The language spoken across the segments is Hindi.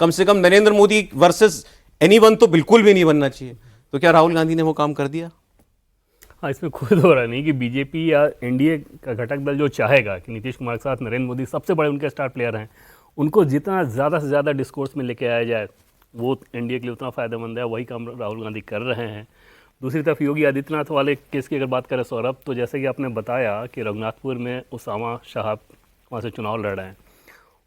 कम से कम नरेंद्र मोदी वर्सेस एनीवन तो बिल्कुल भी नहीं बनना चाहिए। तो क्या राहुल गांधी ने वो काम कर दिया? हाँ, इसमें कोई दो राय नहीं कि बीजेपी या एनडीए का घटक दल जो चाहेगा कि नीतीश कुमार के साथ नरेंद्र मोदी सबसे बड़े उनके स्टार प्लेयर हैं, उनको जितना ज़्यादा से ज़्यादा डिस्कोर्स में लेके आया जाए वो एनडीए के लिए उतना फ़ायदेमंद है। वही काम राहुल गांधी कर रहे हैं। दूसरी तरफ योगी आदित्यनाथ वाले केस की अगर बात करें सौरभ, तो जैसे कि आपने बताया कि रघुनाथपुर में उसामा शाह वहाँ से चुनाव लड़ रहे हैं,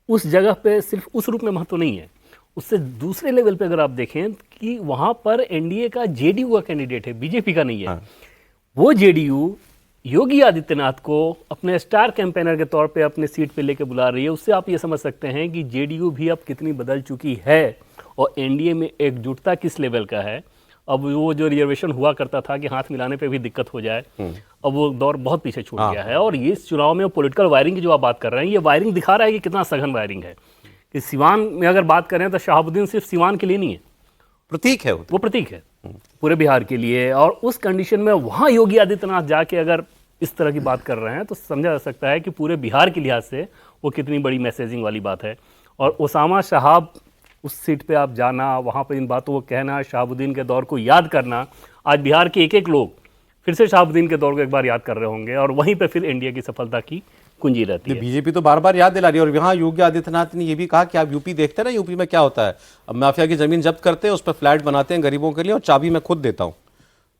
उस जगह पे सिर्फ उस रूप में महत्व नहीं है, उससे दूसरे लेवल पे अगर आप देखें कि वहाँ पर एनडीए का जेडीयू का कैंडिडेट है, बीजेपी का नहीं है। हाँ। वो जेडीयू योगी आदित्यनाथ को अपने स्टार कैंपेनर के तौर पे अपने सीट पे लेके बुला रही है। उससे आप ये समझ सकते हैं कि जेडीयू भी अब कितनी बदल चुकी है और एनडीए में एकजुटता किस लेवल का है। अब वो जो रिजर्वेशन हुआ करता था कि हाथ मिलाने पे भी दिक्कत हो जाए, अब वो दौर बहुत पीछे छूट गया है। और ये इस चुनाव में पॉलिटिकल वायरिंग की जो आप बात कर रहे हैं, ये वायरिंग दिखा रहा है कि कितना सघन वायरिंग है। कि सिवान में अगर बात करें तो शहाबुद्दीन सिर्फ सिवान के लिए नहीं है, प्रतीक है वो प्रतीक है पूरे बिहार के लिए। और उस कंडीशन में वहाँ योगी आदित्यनाथ जाके अगर इस तरह की बात कर रहे हैं तो समझा जा सकता है कि पूरे बिहार के लिहाज से वो कितनी बड़ी मैसेजिंग वाली बात है। और उसामा शहाब उस सीट पे आप जाना, वहाँ पे इन बातों को कहना, शहाबुद्दीन के दौर को याद करना, आज बिहार के एक एक लोग फिर से शहाबुद्दीन के दौर को एक बार याद कर रहे होंगे और वहीं पे फिर एनडीए की सफलता की कुंजी रहती है। बीजेपी तो बार बार याद दिला रही है। और यहाँ योगी आदित्यनाथ ने ये भी कहा कि आप यूपी देखते हैं ना, यूपी में क्या होता है, अब माफिया की जमीन जब्त करते हैं, उस पर फ्लैट बनाते हैं गरीबों के लिए और चाबी मैं खुद देता हूँ।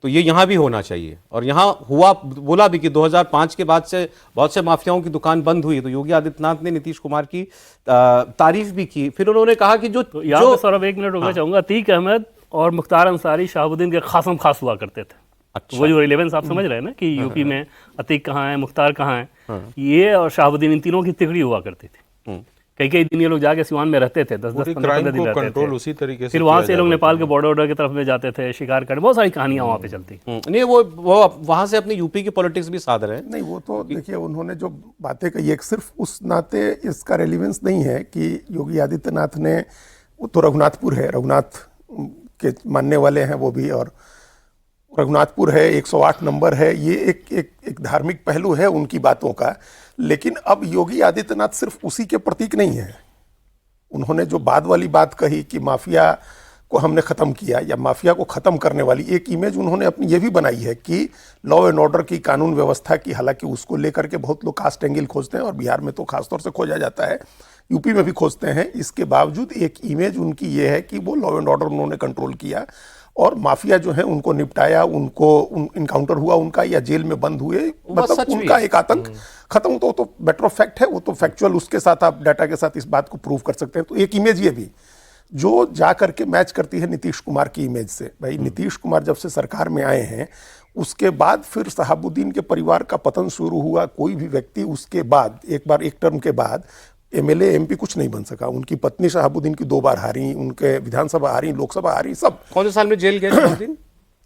तो ये यहाँ भी होना चाहिए। और यहाँ हुआ, बोला भी कि 2005 के बाद से बहुत से माफियाओं की दुकान बंद हुई। तो योगी आदित्यनाथ ने नीतीश कुमार की तारीफ भी की। फिर उन्होंने कहा कि जो सौरभ एक मिनट रुकना चाहूंगा, अतीक अहमद और मुख्तार अंसारी शहाबुद्दीन के खासम खास हुआ करते थे। अच्छा। वो जो रिलेवेंस आप समझ रहे हैं ना कि यूपी में अतीक कहाँ है, मुख्तार कहाँ है, ये और शहाबुद्दीन इन तीनों की तिकड़ी हुआ करती थी। कई कई दिन ये लोग जाके सिवान में रहते थे, 10-10 15 दिन रहते थे। उसी तरीके से फिर वहाँ से लोग नेपाल के बॉर्डर की तरफ में जाते थे, शिकार करने, बहुत सारी कहानियां वहाँ पे चलती। नहीं, वो वहाँ से अपनी यूपी की पॉलिटिक्स भी साध रहे हैं। नहीं, वो तो देखिए उन्होंने जो बातें कही है सिर्फ उस नाते इसका रेलिवेंस नहीं है कि योगी आदित्यनाथ ने, वो तो रघुनाथपुर है, रघुनाथ के मानने वाले हैं वो भी, और रघुनाथपुर है, 108 नंबर है, ये एक धार्मिक पहलू है उनकी बातों का। लेकिन अब योगी आदित्यनाथ सिर्फ उसी के प्रतीक नहीं है। उन्होंने जो बाद वाली बात कही कि माफिया को हमने ख़त्म किया या माफिया को ख़त्म करने वाली एक इमेज उन्होंने अपनी ये भी बनाई है कि लॉ एंड ऑर्डर की, कानून व्यवस्था की, हालांकि उसको लेकर के बहुत लोग कास्ट एंगल खोजते हैं और बिहार में तो खासतौर से खोजा जाता है, यूपी में भी खोजते हैं। इसके बावजूद एक इमेज उनकी ये है कि वो लॉ एंड ऑर्डर उन्होंने कंट्रोल किया और माफिया जो है उनको निपटाया, उनको इनकाउंटर हुआ उनका या जेल में बंद हुए, मतलब उनका एक आतंक खत्म। तो मैटर ऑफ फैक्ट है, वो तो फैक्चुअल, उसके साथ आप डाटा के साथ इस बात को प्रूव कर सकते हैं। तो एक इमेज ये भी जो जा करके मैच करती है नीतीश कुमार की इमेज से। भाई नीतीश कुमार जब से सरकार में आए हैं उसके बाद फिर शहाबुद्दीन के परिवार का पतन शुरू हुआ। कोई भी व्यक्ति उसके बाद एक बार एक टर्म के बाद एमएलए एमपी कुछ नहीं बन सका। उनकी पत्नी शहाबुद्दीन की 2 बार हारी, उनके विधानसभा हारी, लोकसभा हारी, सब। कौन से साल में जेल गए शहाबुद्दीन?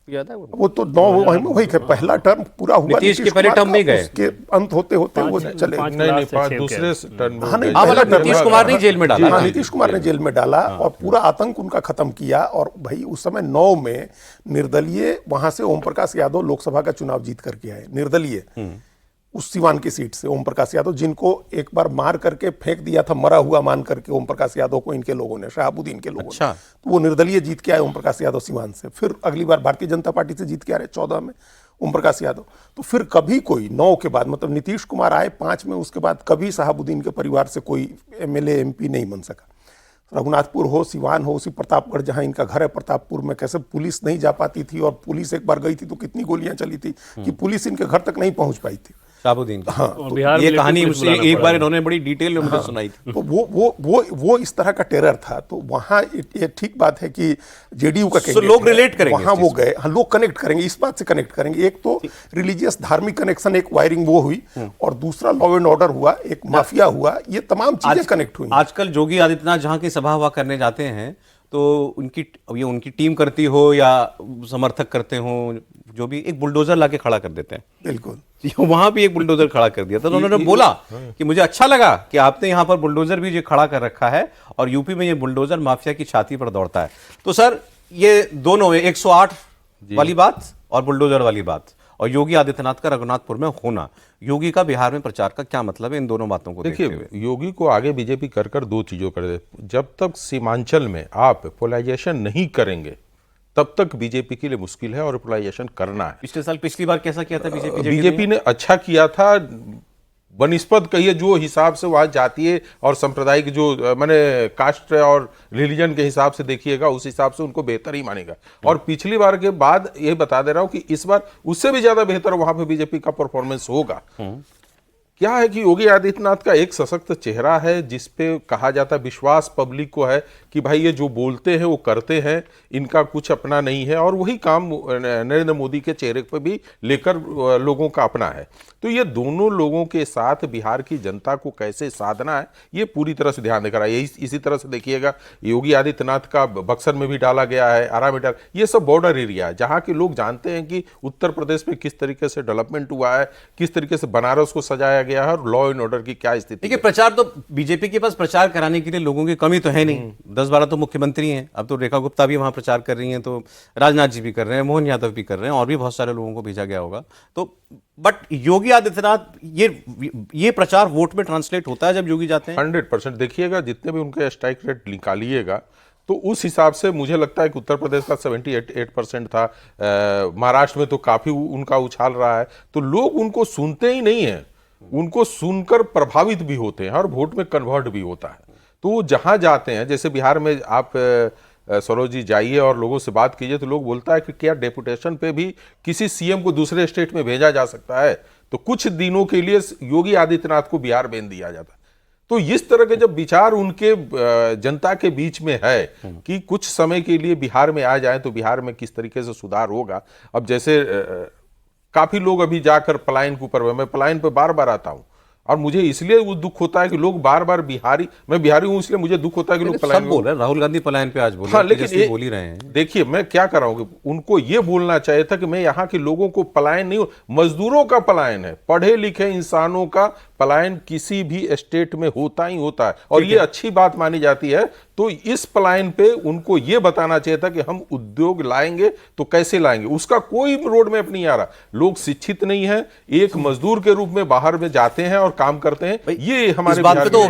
याद है वो तो 9 वही पहला टर्म पूरा हुआ, नीतीश के पहले टर्म में गए, उसके अंत होते होते वो चले। नहीं, दूसरे टर्म हाँ, नहीं, नीतीश कुमार ने जेल में डाला। हाँ, नीतीश कुमार ने जेल में डाला और पूरा आतंक उनका खत्म किया। और भाई उस समय 9 में निर्दलीय वहां से ओम प्रकाश यादव लोकसभा का चुनाव जीत करके आए, निर्दलीय, उस सिवान की सीट से ओम प्रकाश यादव, जिनको एक बार मार करके फेंक दिया था, मरा हुआ मान करके ओम प्रकाश यादव को इनके लोगों ने, शहाबुद्दीन के लोगों ने। तो वो निर्दलीय जीत के आए ओम प्रकाश यादव सिवान से। फिर अगली बार भारतीय जनता पार्टी से जीत के आ रहे 14 में ओम प्रकाश यादव। तो फिर कभी कोई 9 के बाद, मतलब नीतीश कुमार आए 5 में, उसके बाद कभी शहाबुद्दीन के परिवार से कोई एमएलए एमपी नहीं बन सका। रघुनाथपुर हो, सिवान हो, उसी प्रतापगढ़ जहां इनका घर है प्रतापपुर में, कैसे पुलिस नहीं जा पाती थी और पुलिस एक बार गई थी तो कितनी गोलियां चली थी कि पुलिस इनके घर तक नहीं पहुंच पाई थी शहाबुद्दीन। हाँ, तो ये कहानी मुझे एक बार इन्होंने बड़ी डिटेल में मुझे सुनाई थी। तो वो इस तरह का टेरर था। तो वहाँ ये ठीक बात है कि जेडीयू का लोग रिलेट करेंगे, वहाँ वो गए, हाँ, लोग कनेक्ट करेंगे, इस बात से कनेक्ट करेंगे। एक तो रिलीजियस धार्मिक कनेक्शन, एक वायरिंग वो हुई, और दूसरा लॉ एंड ऑर्डर हुआ, एक माफिया हुआ, ये तमाम चीजें कनेक्ट हुई। आजकल योगी आदित्यनाथ जहाँ की सभा हुआ करने जाते हैं तो उनकी टीम करती हो या समर्थक करते हो, जो भी, एक बुलडोजर लाके खड़ा कर देते हैं। बिल्कुल, वहां भी एक बुलडोजर खड़ा कर दिया था। तो उन्होंने बोला कि मुझे अच्छा लगा कि आपने यहाँ पर बुलडोजर भी जो खड़ा कर रखा है और यूपी में ये बुलडोजर माफिया की छाती पर दौड़ता है। तो सर ये दोनों 108 वाली बात और बुलडोजर वाली बात, और योगी आदित्यनाथ का रघुनाथपुर में होना, योगी का बिहार में प्रचार का क्या मतलब है इन दोनों बातों को देखते हुए? देखिए, योगी को आगे बीजेपी कर दो चीजों कर दे। जब तक सीमांचल में आप पोलराइजेशन नहीं करेंगे तब तक बीजेपी के लिए मुश्किल है, और पोलराइजेशन करना है। पिछले साल पिछली बार कैसा किया था बीजेपी? बीजेपी ने अच्छा किया था, बनिस्पत कहिए जो हिसाब से वहां जातीय और सांप्रदायिक जो माने कास्ट और रिलीजन के हिसाब से देखिएगा, उस हिसाब से उनको बेहतर ही मानेगा। और पिछली बार के बाद ये बता दे रहा हूं कि इस बार उससे भी ज्यादा बेहतर वहां पे बीजेपी का परफॉर्मेंस होगा। क्या है कि योगी आदित्यनाथ का एक सशक्त चेहरा है जिसपे कहा जाता है, विश्वास पब्लिक को है कि भाई ये जो बोलते हैं वो करते हैं, इनका कुछ अपना नहीं है, और वही काम नरेंद्र मोदी के चेहरे पर भी लेकर लोगों का अपना है। तो ये दोनों लोगों के साथ बिहार की जनता को कैसे साधना है, ये पूरी तरह से ध्यान देकर आइए। इसी तरह से देखिएगा, योगी आदित्यनाथ का बक्सर में भी डाला गया है, आरा में ये सब बॉर्डर एरिया है जहाँ के लोग जानते हैं कि उत्तर प्रदेश में किस तरीके से डेवलपमेंट हुआ है, किस तरीके से बनारस को सजाया गया है, और लॉ एंड ऑर्डर की क्या स्थिति। देखिए, प्रचार तो बीजेपी के पास प्रचार कराने के लिए लोगों की कमी तो है नहीं। 10-12 तो मुख्यमंत्री हैं, अब तो रेखा गुप्ता भी वहां प्रचार कर रही हैं, तो राजनाथ जी भी कर रहे हैं, मोहन यादव भी कर रहे हैं, और भी बहुत सारे लोगों को भेजा गया होगा। तो बट योगी आदित्यनाथ, ये प्रचार वोट में ट्रांसलेट होता है जब योगी जाते हैं? 100% देखिएगा, जितने भी उनके स्ट्राइक रेट निकालिएगा तो उस हिसाब से मुझे लगता है कि उत्तर प्रदेश का 78% था, महाराष्ट्र में तो काफी उनका उछाल रहा है। तो लोग उनको सुनते ही नहीं है, उनको सुनकर प्रभावित भी होते हैं और वोट में कन्वर्ट भी होता है। तो वो जहां जाते हैं, जैसे बिहार में आप सरोज जी जाइए और लोगों से बात कीजिए, तो लोग बोलता है कि क्या डेपुटेशन पे भी किसी सीएम को दूसरे स्टेट में भेजा जा सकता है? तो कुछ दिनों के लिए योगी आदित्यनाथ को बिहार भेज दिया जाता है। तो इस तरह के जब विचार उनके जनता के बीच में है कि कुछ समय के लिए बिहार में आ जाए तो बिहार में किस तरीके से सुधार होगा। अब जैसे काफी लोग अभी जाकर पलायन के ऊपर, मैं पलायन पे बार बार आता हूं, और मुझे इसलिए वो दुख होता है कि लोग बार बार मैं बिहारी हूं, इसलिए मुझे दुख होता है कि लोग पलायन बोल रहे हैं। राहुल गांधी पलायन पे आज बोले, हाँ, लेकिन बोल ही रहे हैं। देखिए, मैं क्या कर रहा हूं कि उनको ये बोलना चाहिए था कि मैं यहाँ के लोगों को पलायन नहीं, मजदूरों का पलायन है, पढ़े लिखे इंसानों का पलायन किसी भी स्टेट में होता ही होता है, और ये अच्छी बात मानी जाती है। तो इस पलायन पे उनको ये बताना चाहिए था कि हम उद्योग लाएंगे तो कैसे लाएंगे, उसका कोई रोड मैप नहीं आ रहा। लोग शिक्षित नहीं है, एक मजदूर के रूप में बाहर में जाते हैं और काम करते हैं। ये हमारे इस बात पे तो